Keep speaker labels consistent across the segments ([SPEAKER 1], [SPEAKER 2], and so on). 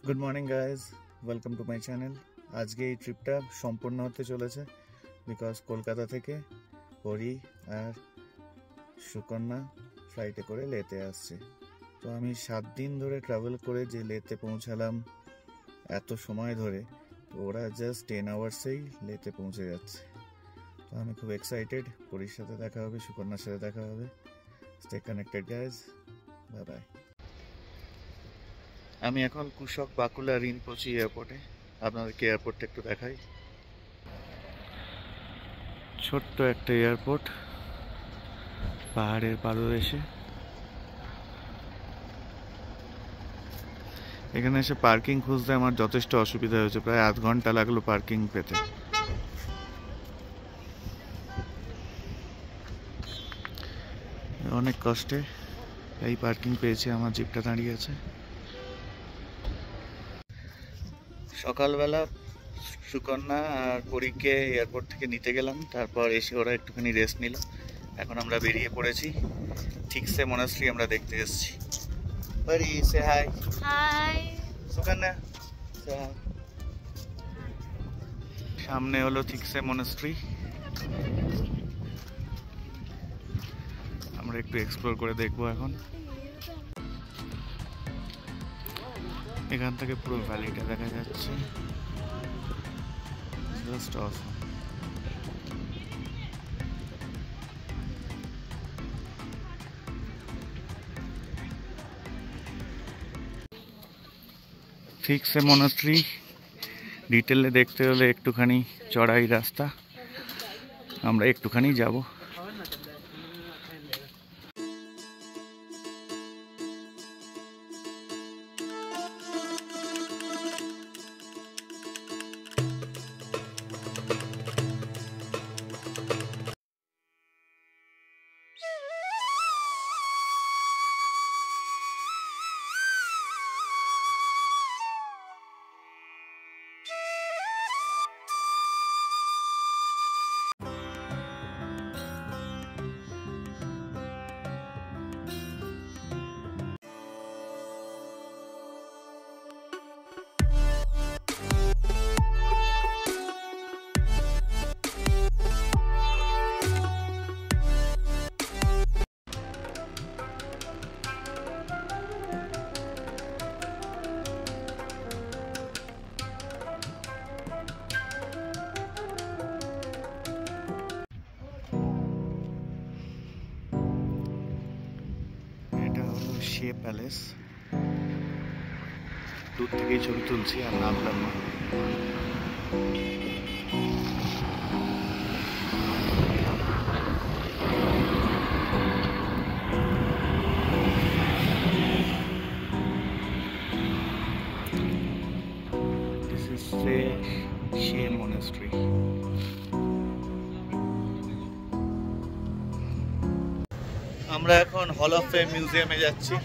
[SPEAKER 1] Good morning guys, welcome to my channel. আজকে এই ট্রিপটা সম্পূর্ণ হতে চলেছে বিকজ কলকাতা থেকে পরি আর সুকন্যা ফ্লাইটে করে লেতে আসছে। তো আমি 7 দিন ধরে ট্রাভেল করে যে লেতে পৌঁছালাম এত সময় ধরে, তো ওরা জাস্ট 10 আওয়ার্সেই লেতে পৌঁছে যাচ্ছে। তো আমি খুব এক্সাইটেড, পরির সাথে দেখা হবে, সুকন্যার সাথে দেখা হবে। Stay connected guys, bye bye. আমি এখন কুশক বাকুলা রিনপোচি এয়ারপোর্টে। আপনাদেরকে এয়ারপোর্টটা একটু দেখাই। ছোট্ট একটা এয়ারপোর্ট পাহাড়ের পাদদেশে। এখানে এসে পার্কিং খুঁজতে আমার যথেষ্ট অসুবিধা হয়েছে, প্রায় আধ ঘন্টা লাগলো পার্কিং পেতে। অনেক কষ্টে এই পার্কিং পেয়েছি, আমার জিপটা দাঁড়িয়ে আছে। সকালবেলা সুকন্যা আর পরীকে এয়ারপোর্ট থেকে নিতে গেলাম, তারপর এসে ওরা একটুখানি রেস্ট নিল। এখন আমরা বেরিয়ে পড়েছি, ঠিকসে মনাস্ট্রি আমরা দেখতে এসেছি। পরি সে হাই।
[SPEAKER 2] হাই
[SPEAKER 1] সুকন্যা সে হাই। সামনে হলো ঠিকসে মনাস্ট্রি, আমরা একটু এক্সপ্লোর করে দেখবো এখন। এখান থেকে পুরো ভ্যালিটা দেখা যাচ্ছে, জাস্ট অসম। ঠিকসে মনাস্ট্রি ডিটেলে দেখতে হলে একটুখানি চড়াই রাস্তা, আমরা একটুখানি যাব। শে প্যালেস, দূর থেকেই ছবি তুলছি আর নামলাম না। This is She Monastery. আমরা এখন হল অফ ফেম মিউজিয়ামে যাচ্ছি।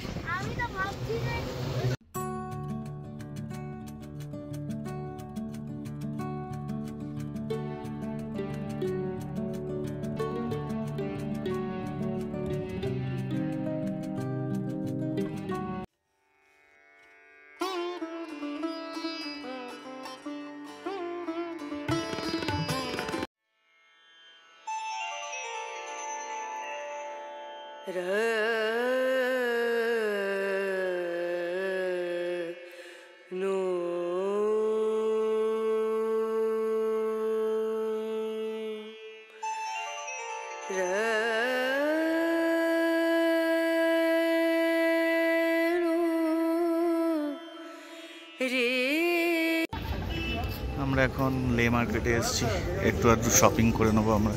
[SPEAKER 1] আমরা এখন লে মার্কেটে এসেছি, একটু আধটু শপিং করে নেবো আমরা।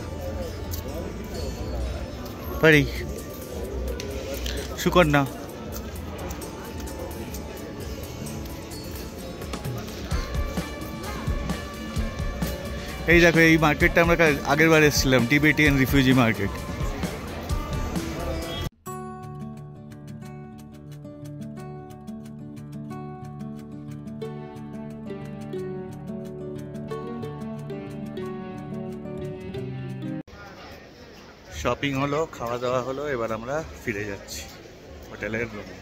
[SPEAKER 1] পারি সুকন্যা, এই দেখো এই মার্কেটটা আমরা আগের বার এসেছিলাম, টিবেটিয়ান রিফিউজি মার্কেট। শপিং হলো, খাওয়া দাওয়া হলো, এবার আমরা ফিরে যাচ্ছি হোটেলের রুমে।